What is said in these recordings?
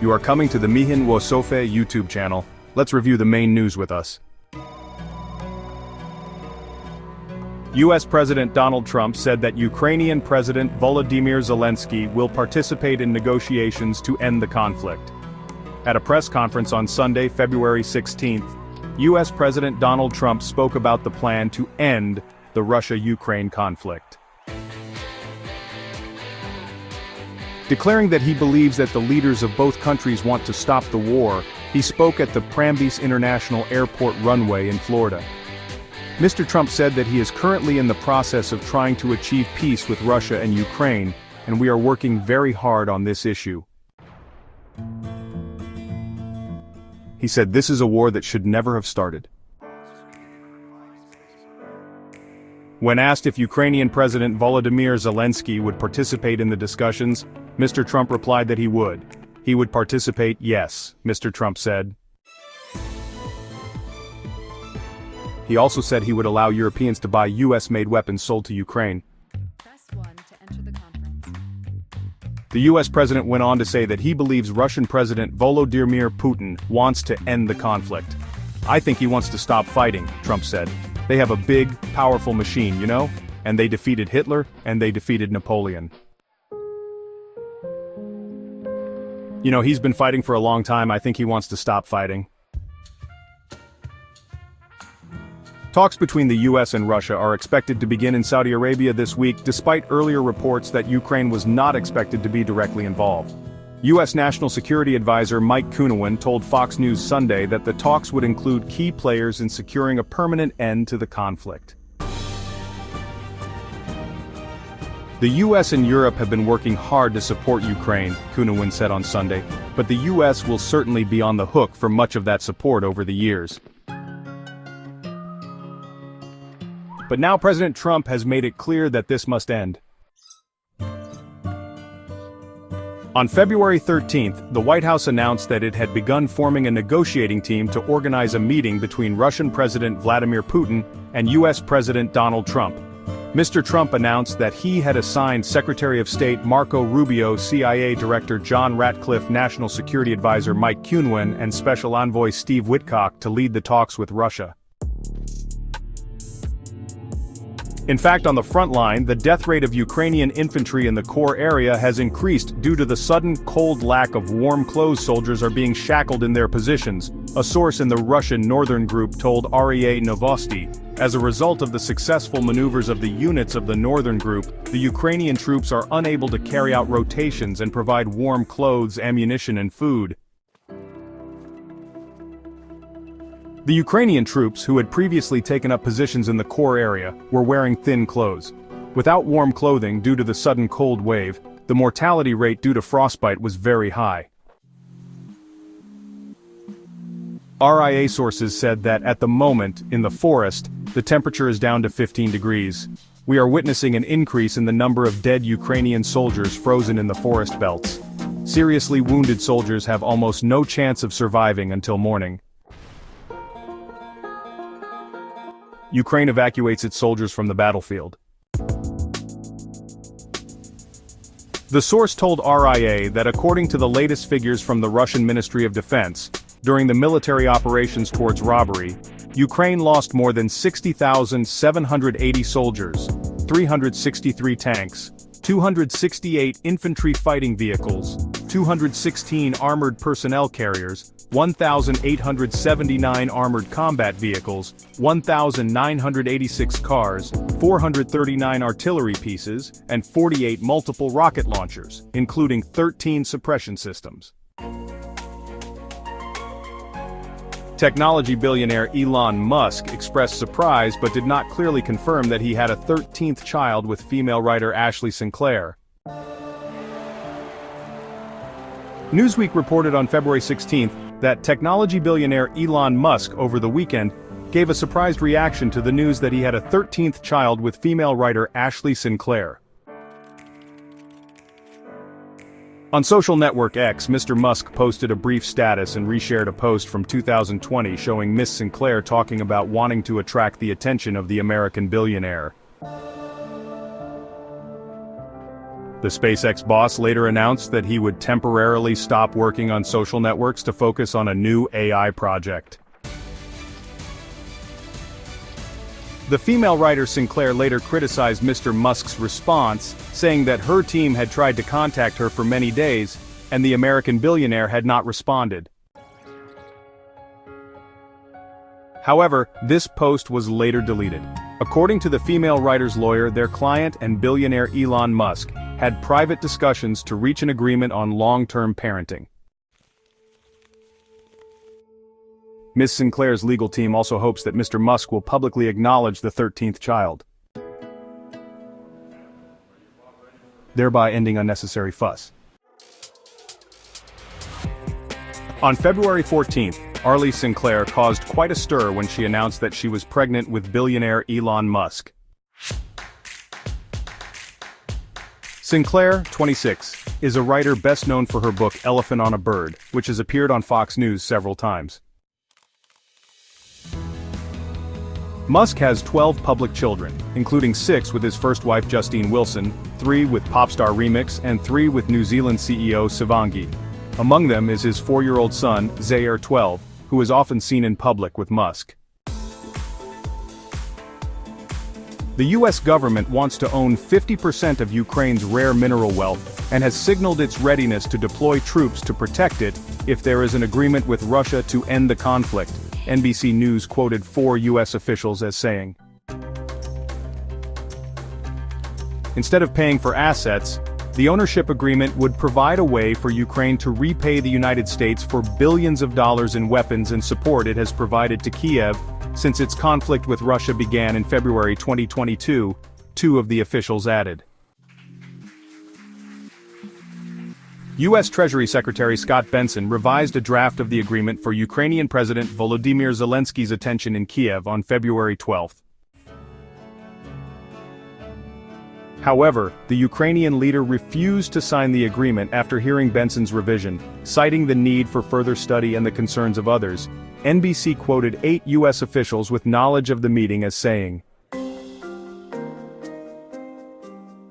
You are coming to the Mihin Wosofe YouTube channel. Let's review the main news with us. US President Donald Trump said that Ukrainian President Volodymyr Zelenskyy will participate in negotiations to end the conflict. At a press conference on Sunday, February 16th, US President Donald Trump spoke about the plan to end the Russia-Ukraine conflict. Declaring that he believes that the leaders of both countries want to stop the war, he spoke at the Prambis International Airport runway in Florida. Mr. Trump said that he is currently in the process of trying to achieve peace with Russia and Ukraine, and we are working very hard on this issue. He said this is a war that should never have started. When asked if Ukrainian President Volodymyr Zelenskyy would participate in the discussions, Mr. Trump replied that he would. He would participate, yes, Mr. Trump said. He also said he would allow Europeans to buy US-made weapons sold to Ukraine. Press 1 to enter the conference. The US president went on to say that he believes Russian President Volodymyr Putin wants to end the conflict. I think he wants to stop fighting, Trump said. They have a big, powerful machine, you know? And they defeated Hitler, and they defeated Napoleon. You know, he's been fighting for a long time. I think he wants to stop fighting. Talks between the US and Russia are expected to begin in Saudi Arabia this week, despite earlier reports that Ukraine was not expected to be directly involved. US National Security Advisor Mike Kuhnewen told Fox News Sunday that the talks would include key players in securing a permanent end to the conflict. The US and Europe have been working hard to support Ukraine, Kuhnewen said on Sunday, but the US will certainly be on the hook for much of that support over the years. But now President Trump has made it clear that this must end. On February 13th, the White House announced that it had begun forming a negotiating team to organize a meeting between Russian President Vladimir Putin and US President Donald Trump. Mr. Trump announced that he had assigned Secretary of State Marco Rubio, CIA Director John Ratcliffe, National Security Advisor Mike Kuhnewen, and Special Envoy Steve Witkoff to lead the talks with Russia. In fact, on the front line, the death rate of Ukrainian infantry in the core area has increased due to the sudden cold lack of warm clothes. Soldiers are being shackled in their positions, a source in the Russian Northern Group told RIA Novosti. As a result of the successful maneuvers of the units of the Northern Group, the Ukrainian troops are unable to carry out rotations and provide warm clothes, ammunition and food. The Ukrainian troops, who had previously taken up positions in the core area, were wearing thin clothes. Without warm clothing due to the sudden cold wave, the mortality rate due to frostbite was very high. RIA sources said that at the moment, in the forest, the temperature is down to 15 degrees. We are witnessing an increase in the number of dead Ukrainian soldiers frozen in the forest belts. Seriously wounded soldiers have almost no chance of surviving until morning. Ukraine evacuates its soldiers from the battlefield. The source told RIA that according to the latest figures from the Russian Ministry of Defense, during the military operations towards robbery, Ukraine lost more than 60,780 soldiers, 363 tanks, 268 infantry fighting vehicles, 216 armored personnel carriers, 1,879 armored combat vehicles, 1,986 cars, 439 artillery pieces, and 48 multiple rocket launchers, including 13 suppression systems. Technology billionaire Elon Musk expressed surprise but did not clearly confirm that he had a 13th child with female writer Ashley Sinclair. Newsweek reported on February 16th that technology billionaire Elon Musk over the weekend gave a surprised reaction to the news that he had a 13th child with female writer Ashley Sinclair. On social network X, Mr. Musk posted a brief status and reshared a post from 2020 showing Miss Sinclair talking about wanting to attract the attention of the American billionaire. The SpaceX boss later announced that he would temporarily stop working on social networks to focus on a new AI project. The female writer Sinclair later criticized Mr. Musk's response, saying that her team had tried to contact her for many days, and the American billionaire had not responded. However, this post was later deleted. According to the female writer's lawyer, their client and billionaire Elon Musk had private discussions to reach an agreement on long-term parenting. Ms. Sinclair's legal team also hopes that Mr. Musk will publicly acknowledge the 13th child, thereby ending unnecessary fuss. On February 14th, Arlie Sinclair caused quite a stir when she announced that she was pregnant with billionaire Elon Musk. Sinclair, 26, is a writer best known for her book Elephant on a Bird, which has appeared on Fox News several times. Musk has 12 public children, including 6 with his first wife Justine Wilson, 3 with Popstar Remix, and 3 with New Zealand CEO Savangi. Among them is his 4-year-old son, Zaire 12, who is often seen in public with Musk. The US government wants to own 50% of Ukraine's rare mineral wealth, and has signaled its readiness to deploy troops to protect it if there is an agreement with Russia to end the conflict, NBC News quoted 4 US officials as saying. Instead of paying for assets, the ownership agreement would provide a way for Ukraine to repay the United States for billions of dollars in weapons and support it has provided to Kiev since its conflict with Russia began in February 2022, 2 of the officials added. U.S. Treasury Secretary Scott Benson revised a draft of the agreement for Ukrainian President Volodymyr Zelensky's attention in Kiev on February 12. However, the Ukrainian leader refused to sign the agreement after hearing Benson's revision, citing the need for further study and the concerns of others. NBC quoted 8 U.S. officials with knowledge of the meeting as saying,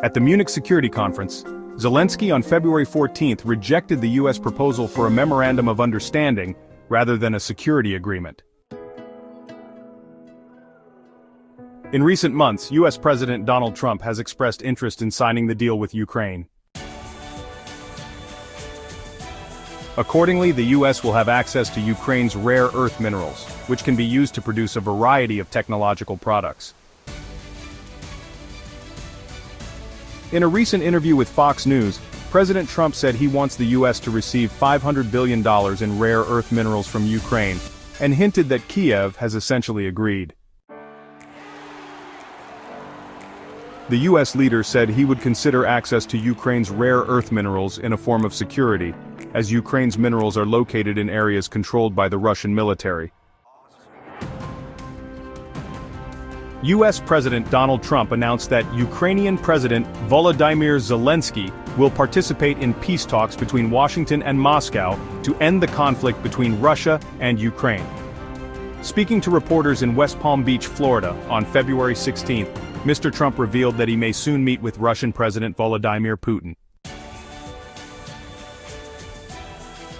at the Munich Security Conference, Zelenskyy on February 14 rejected the U.S. proposal for a memorandum of understanding rather than a security agreement. In recent months, U.S. President Donald Trump has expressed interest in signing the deal with Ukraine. Accordingly, the U.S. will have access to Ukraine's rare earth minerals, which can be used to produce a variety of technological products. In a recent interview with Fox News, President Trump said he wants the U.S. to receive $500 billion in rare earth minerals from Ukraine, and hinted that Kiev has essentially agreed. The U.S. leader said he would consider access to Ukraine's rare earth minerals in a form of security, as Ukraine's minerals are located in areas controlled by the Russian military. U.S. President Donald Trump announced that Ukrainian President Volodymyr Zelenskyy will participate in peace talks between Washington and Moscow to end the conflict between Russia and Ukraine. Speaking to reporters in West Palm Beach, Florida, on February 16, Mr. Trump revealed that he may soon meet with Russian President Vladimir Putin.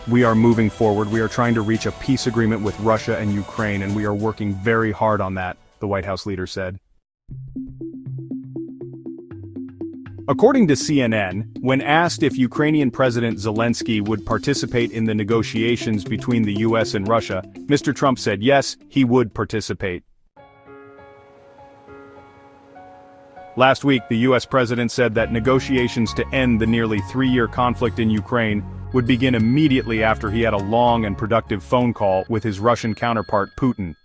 We are moving forward. We are trying to reach a peace agreement with Russia and Ukraine, and we are working very hard on that, the White House leader said. According to CNN, when asked if Ukrainian President Zelenskyy would participate in the negotiations between the US and Russia, Mr. Trump said yes, he would participate. Last week, the US president said that negotiations to end the nearly 3-year conflict in Ukraine would begin immediately after he had a long and productive phone call with his Russian counterpart Putin.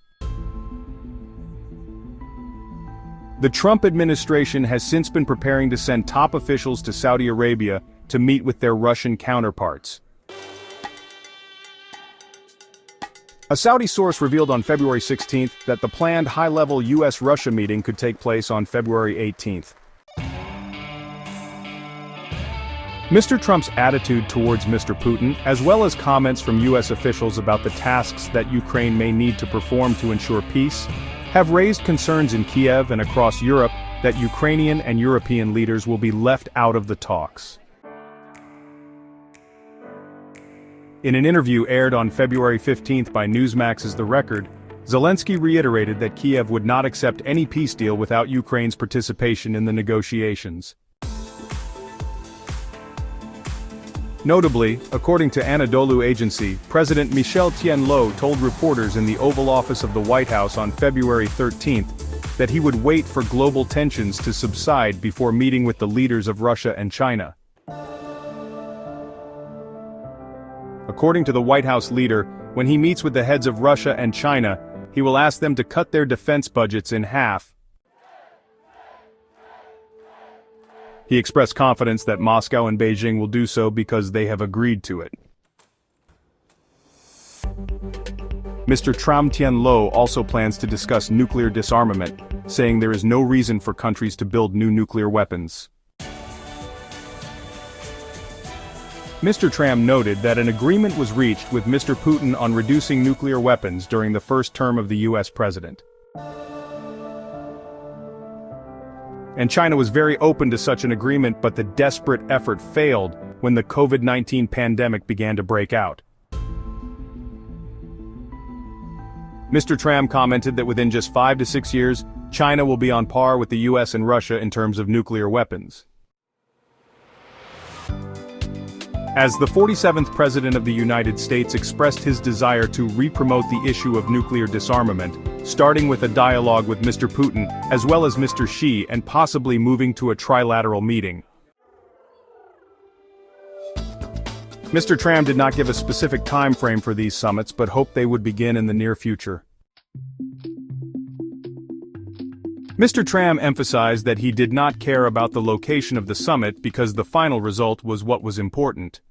The Trump administration has since been preparing to send top officials to Saudi Arabia to meet with their Russian counterparts. A Saudi source revealed on February 16 that the planned high-level US-Russia meeting could take place on February 18. Mr. Trump's attitude towards Mr. Putin, as well as comments from US officials about the tasks that Ukraine may need to perform to ensure peace, have raised concerns in Kiev and across Europe that Ukrainian and European leaders will be left out of the talks. In an interview aired on February 15 by Newsmax's The Record, Zelenskyy reiterated that Kiev would not accept any peace deal without Ukraine's participation in the negotiations. Notably, according to Anadolu Agency, President Michel Tien told reporters in the Oval Office of the White House on February 13 that he would wait for global tensions to subside before meeting with the leaders of Russia and China. According to the White House leader, when he meets with the heads of Russia and China, he will ask them to cut their defense budgets in half. He expressed confidence that Moscow and Beijing will do so because they have agreed to it. Mr. Tien also plans to discuss nuclear disarmament, saying there is no reason for countries to build new nuclear weapons. Mr. Tram noted that an agreement was reached with Mr. Putin on reducing nuclear weapons during the first term of the US president. And China was very open to such an agreement, but the desperate effort failed when the COVID-19 pandemic began to break out. Mr. Tram commented that within just 5 to 6 years, China will be on par with the US and Russia in terms of nuclear weapons. As the 47th President of the United States expressed his desire to re-promote the issue of nuclear disarmament, starting with a dialogue with Mr. Putin, as well as Mr. Xi, and possibly moving to a trilateral meeting. Mr. Tram did not give a specific time frame for these summits, but hoped they would begin in the near future. Mr. Tram emphasized that he did not care about the location of the summit because the final result was what was important.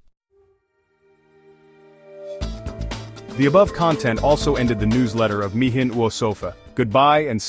The above content also ended the newsletter of Mihin Uosofa. Goodbye and